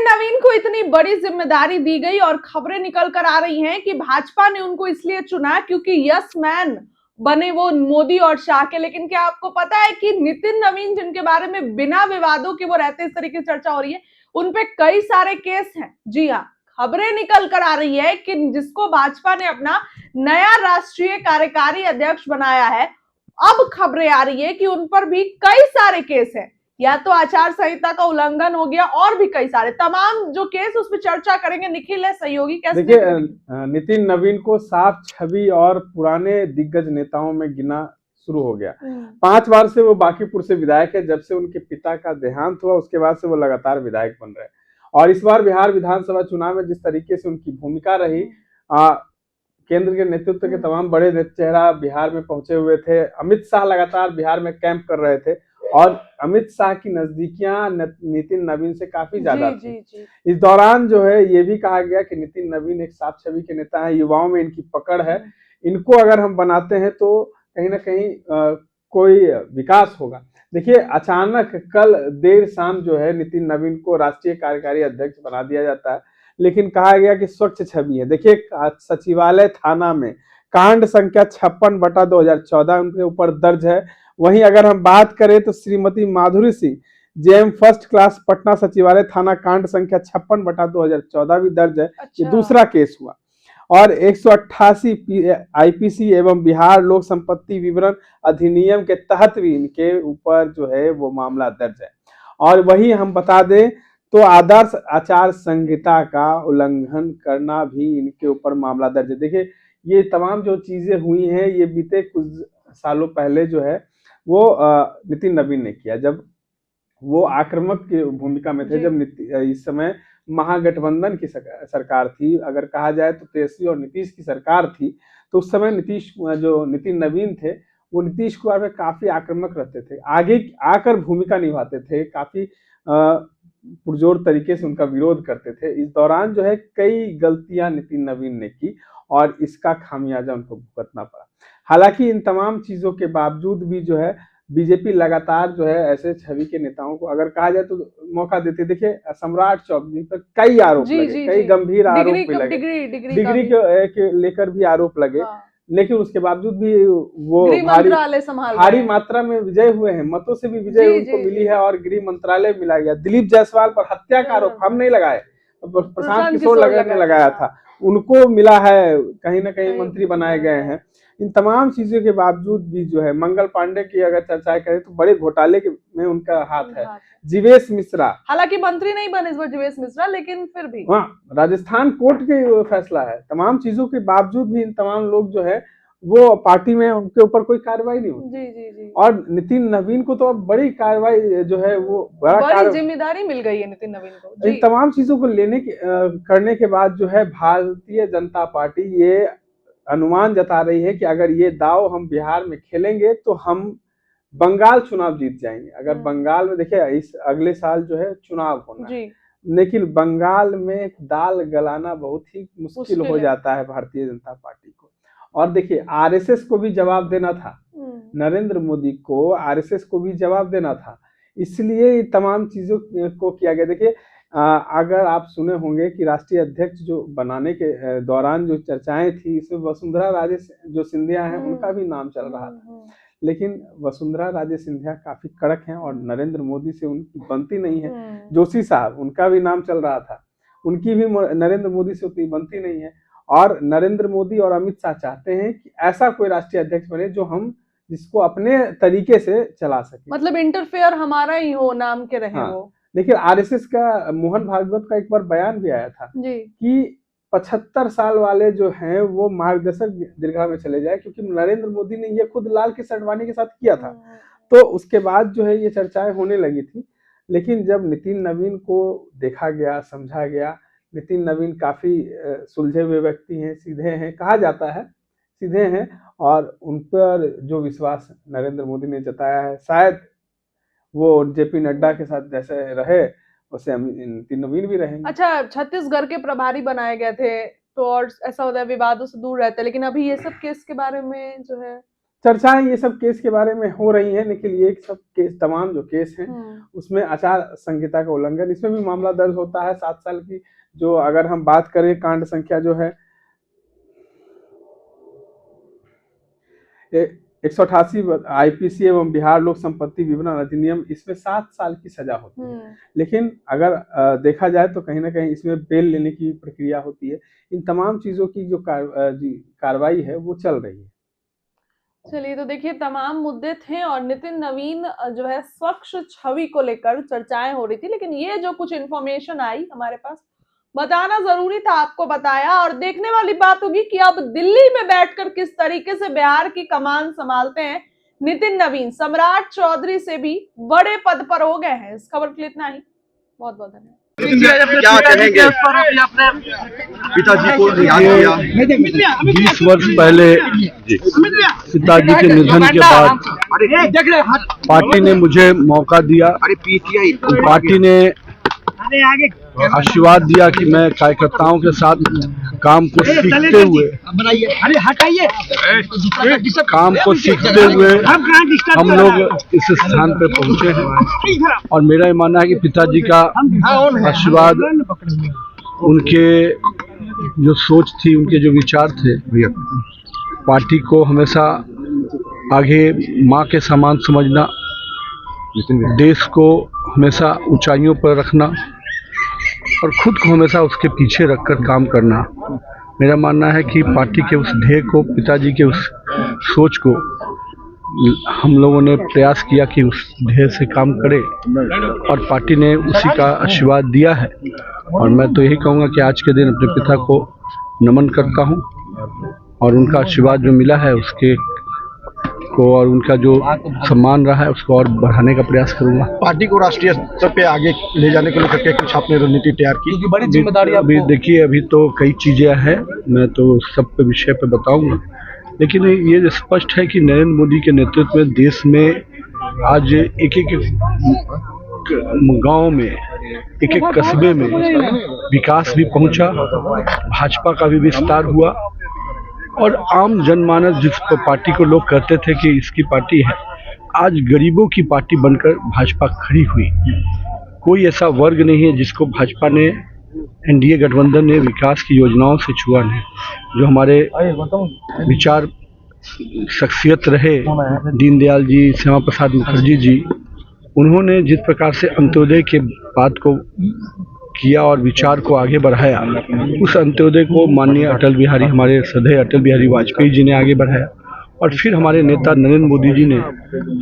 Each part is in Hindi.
नवीन को इतनी बड़ी जिम्मेदारी दी गई और खबरें निकल कर आ रही हैं कि भाजपा ने उनको इसलिए चुना क्योंकि यस मैन बने वो मोदी और शाह के। लेकिन क्या आपको पता है कि नितिन नवीन जिनके बारे में बिना विवादों के वो रहते, इस तरीके से चर्चा हो रही है, उनपे कई सारे केस हैं। जी हाँ, खबरें निकल कर आ रही है कि जिसको भाजपा ने अपना नया राष्ट्रीय कार्यकारी अध्यक्ष बनाया है, अब खबरें आ रही है कि उन पर भी कई सारे केस हैं। या तो आचार संहिता का उल्लंघन हो गया और भी कई सारे तमाम जो केस, उस पर चर्चा करेंगे। निखिल है सहयोगी, कैसे देखिए, नितिन नवीन को साफ छवि और पुराने दिग्गज नेताओं में गिना शुरू हो गया। 5 बार से वो बांकीपुर से विधायक है। जब से उनके पिता का देहांत हुआ उसके बाद से वो लगातार विधायक बन रहे हैं। और इस बार बिहार विधानसभा चुनाव में जिस तरीके से उनकी भूमिका रही, केंद्र के नेतृत्व के तमाम बड़े चेहरा बिहार में पहुंचे हुए थे। अमित शाह लगातार बिहार में कैंप कर रहे थे और अमित शाह की नजदीकियां नितिन नवीन से काफी ज्यादा थी। इस दौरान जो है ये भी कहा गया कि नितिन नवीन एक साफ छवि के नेता है, युवाओं में इनकी पकड़ है, इनको अगर हम बनाते हैं तो कहीं ना कहीं कोई विकास होगा। देखिए, अचानक कल देर शाम जो है नितिन नवीन को राष्ट्रीय कार्यकारी अध्यक्ष बना दिया जाता है, लेकिन कहा गया कि स्वच्छ छवि है। देखिए, सचिवालय थाना में कांड संख्या 56/2014 उनके ऊपर दर्ज है। वहीं अगर हम बात करें तो Shrimati Madhuri Singh JM first class Patna Sachivalaya थाना कांड संख्या 56/2014 भी दर्ज है। ये दूसरा केस हुआ। और 188 आईपीसी एवं बिहार लोक संपत्ति विवरण अधिनियम के तहत भी इनके ऊपर जो है वो मामला दर्ज है। और वही हम बता दें तो आदर्श आचार संहिता का उल्लंघन करना भी इनके ऊपर मामला दर्ज है। देखिए, ये तमाम जो चीजें हुई हैं ये बीते कुछ सालों पहले जो है वो नितिन नवीन ने किया, जब वो आक्रामक की भूमिका में थे। जब इस समय महागठबंधन की सरकार थी, अगर कहा जाए तो तेजस्वी और नीतीश की सरकार थी, तो उस समय नितिन नवीन थे वो नीतीश कुमार में काफी आक्रामक रहते थे, आगे आकर भूमिका निभाते थे, काफी पुरजोर तरीके से उनका विरोध करते थे। इस दौरान जो है कई गलतियां नितिन नवीन ने की और इसका खामियाजा उनको भुगतना पड़ा। हालांकि इन तमाम चीजों के बावजूद भी जो है बीजेपी लगातार जो है ऐसे छवि के नेताओं को अगर कहा जाए तो मौका देती है। देखिए, सम्राट चौधरी पर कई आरोप लगे, कई गंभीर आरोप भी लगे, डिग्री के लेकर भी आरोप लगे, लेकिन उसके बावजूद भी वो भारी मात्रा में विजय हुए हैं। मतों से भी विजय उनको मिली है और गृह मंत्रालय मिला गया। दिलीप जायसवाल पर हत्या का आरोप हम नहीं लगाए, प्रशांत किशोर ने लगाया था, उनको मिला है, कहीं ना कहीं मंत्री बनाए गए हैं। इन तमाम चीजों के बावजूद भी जो है मंगल पांडे की अगर चर्चा करें तो बड़े घोटाले में उनका हाथ है। जीवेश मिश्रा, हालांकि मंत्री नहीं बने इस बार जीवेश मिश्रा, लेकिन फिर भी राजस्थान कोर्ट के फैसला है। तमाम चीजों के बावजूद भी इन तमाम लोग जो है वो पार्टी में उनके ऊपर कोई कार्रवाई नहीं होती। और नितिन नवीन को तो अब बड़ी कार्रवाई जो है वो बड़ी जिम्मेदारी मिल गई है नितिन नवीन को। इन तमाम चीजों को करने के बाद जो है भारतीय जनता पार्टी ये अनुमान जता रही है कि अगर ये दाव हम बिहार में खेलेंगे तो हम बंगाल चुनाव जीत जाएंगे। अगर बंगाल में देखिए इस अगले साल जो है चुनाव होना है, लेकिन बंगाल में दाल गलाना बहुत ही मुश्किल हो जाता है भारतीय जनता पार्टी को। और देखिए, आरएसएस को भी जवाब देना था, नरेंद्र मोदी को आरएसएस को भी जवाब देना था, इसलिए तमाम चीजों को किया गया। देखिए, अगर आप सुने होंगे कि राष्ट्रीय अध्यक्ष जो बनाने के दौरान जो चर्चाएं थी, इसमें वसुंधरा राजे जो सिंधिया हैं उनका भी नाम चल रहा था, लेकिन वसुंधरा राजे सिंधिया काफी कड़क हैं और नरेंद्र मोदी से उनकी बनती नहीं है। जोशी साहब, उनका भी नाम चल रहा था, उनकी भी नरेंद्र मोदी से उतनी बनती नहीं है। और नरेंद्र मोदी और अमित शाह चाहते हैं कि ऐसा कोई राष्ट्रीय अध्यक्ष बने जो हम जिसको अपने तरीके से चला सके, मतलब इंटरफेयर हमारा ही हो, नाम के रहे वो। देखिए, आरएसएस का मोहन भागवत का एक बार बयान भी आया था कि 75 साल वाले जो हैं वो मार्गदर्शक दीर्घा में चले जाए, क्योंकि नरेंद्र मोदी ने ये खुद लाल कृष्ण आडवाणी के साथ किया था। तो उसके बाद जो है ये चर्चाएं होने लगी थी। लेकिन जब नितिन नवीन को देखा गया, समझा गया, नितिन नवीन काफी सुलझे हुए व्यक्ति हैं, सीधे हैं, कहा जाता है सीधे हैं, और उन पर जो विश्वास नरेंद्र मोदी ने जताया है, शायद वो जेपी नड्डा के साथ जैसे रहे वैसे नितिन नवीन भी रहेंगे। अच्छा, छत्तीसगढ़ के प्रभारी बनाए गए थे तो और ऐसा होता है विवादों से दूर रहते हैं, लेकिन अभी ये सब केस के बारे में जो है चर्चाएं ये सब केस के बारे में हो रही हैं, लेकिन ये सब केस, तमाम जो केस हैं उसमें आचार संहिता का उल्लंघन, इसमें भी मामला दर्ज होता है 7 साल की। जो अगर हम बात करें कांड संख्या जो है 188 आईपीसी एवं बिहार लोक संपत्ति विवरण अधिनियम, इसमें 7 साल की सजा होती है। लेकिन अगर देखा जाए तो कहीं ना कहीं इसमें बेल लेने की प्रक्रिया होती है। इन तमाम चीजों की जो कार्रवाई है वो चल रही है। चलिए, तो देखिए तमाम मुद्दे थे और नितिन नवीन जो है स्वच्छ छवि को लेकर चर्चाएं हो रही थी, लेकिन ये जो कुछ इंफॉर्मेशन आई हमारे पास, बताना जरूरी था, आपको बताया। और देखने वाली बात होगी कि अब दिल्ली में बैठकर किस तरीके से बिहार की कमान संभालते हैं नितिन नवीन। सम्राट चौधरी से भी बड़े पद पर हो गए हैं। इस खबर के लिए इतना ही, बहुत बहुत धन्यवाद। क्या कहेंगे, पिताजी को रिहा किया 20 वर्ष पहले पिताजी के निधन के बाद पार्टी ने मुझे मौका दिया, पार्टी ने आशीर्वाद दिया कि मैं कार्यकर्ताओं के साथ काम को सीखते हुए हम लोग इस स्थान पे पहुंचे हैं। और मेरा ये मानना है कि पिताजी का आशीर्वाद, उनके जो सोच थी, उनके जो विचार थे, पार्टी को हमेशा आगे माँ के समान समझना, देश को हमेशा ऊंचाइयों पर रखना और खुद को हमेशा उसके पीछे रखकर काम करना। मेरा मानना है कि पार्टी के उस ध्येय को, पिताजी के उस सोच को हम लोगों ने प्रयास किया कि उस ध्येय से काम करें और पार्टी ने उसी का आशीर्वाद दिया है। और मैं तो यही कहूँगा कि आज के दिन अपने पिता को नमन करता हूँ और उनका आशीर्वाद जो मिला है उसके को और उनका जो सम्मान रहा है उसको और बढ़ाने का प्रयास करूंगा। पार्टी को राष्ट्रीय स्तर पे आगे ले जाने को लेकर के कुछ आपने रणनीति तैयार की? क्योंकि बड़ी जिम्मेदारी अभी देखिए, अभी तो कई चीजें हैं, मैं तो सब पे विषय पे बताऊंगा, लेकिन ये स्पष्ट है कि नरेंद्र मोदी के नेतृत्व में देश में आज एक एक गांव में, एक एक कस्बे में विकास भी पहुंचा, भाजपा का भी विस्तार हुआ और आम जनमानस, जिस पार्टी को लोग कहते थे कि इसकी पार्टी है, आज गरीबों की पार्टी बनकर भाजपा खड़ी हुई। कोई ऐसा वर्ग नहीं है जिसको भाजपा ने, एनडीए गठबंधन ने विकास की योजनाओं से छुआ नहीं। जो हमारे विचार शख्सियत रहे, दीनदयाल जी, श्यामा प्रसाद मुखर्जी जी, उन्होंने जिस प्रकार से अंत्योदय के बात को किया और विचार को आगे बढ़ाया, उस अंत्योदय को माननीय अटल बिहारी, हमारे श्रद्धेय अटल बिहारी वाजपेयी जी ने आगे बढ़ाया और फिर हमारे नेता नरेंद्र मोदी जी ने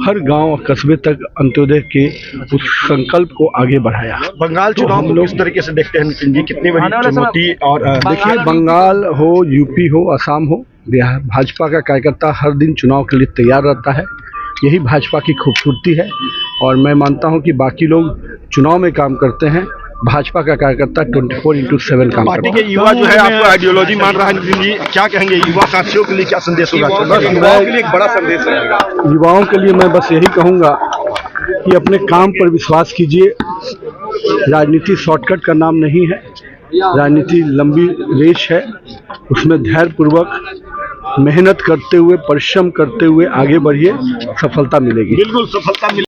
हर गांव और कस्बे तक अंत्योदय के उस संकल्प को आगे बढ़ाया। बंगाल चुनाव को किस तरीके से देखते हैं नितिन जी, कितनी बड़ी चुनौती? और देखिए, बंगाल हो, यूपी हो, असम हो, बिहार, भाजपा का कार्यकर्ता हर दिन चुनाव के लिए तैयार रहता है। यही भाजपा की खूबसूरती है और मैं मानता हूं कि बाकी लोग चुनाव में काम करते हैं, भाजपा का कार्यकर्ता 24/7 काम करता है। पार्टी के युवा जो है आपको आइडियोलॉजी मान रहा है नितिन जी, क्या कहेंगे युवा साथियों के लिए, क्या संदेश होगा? युवाओं के लिए एक बड़ा संदेश है। युवाओं के लिए मैं बस यही कहूँगा कि अपने काम पर विश्वास कीजिए। राजनीति शॉर्टकट का नाम नहीं है, राजनीति लंबी रेस है, उसमें धैर्यपूर्वक मेहनत करते हुए, परिश्रम करते हुए आगे बढ़िए, सफलता मिलेगी। बिल्कुल सफलता मिलेगी।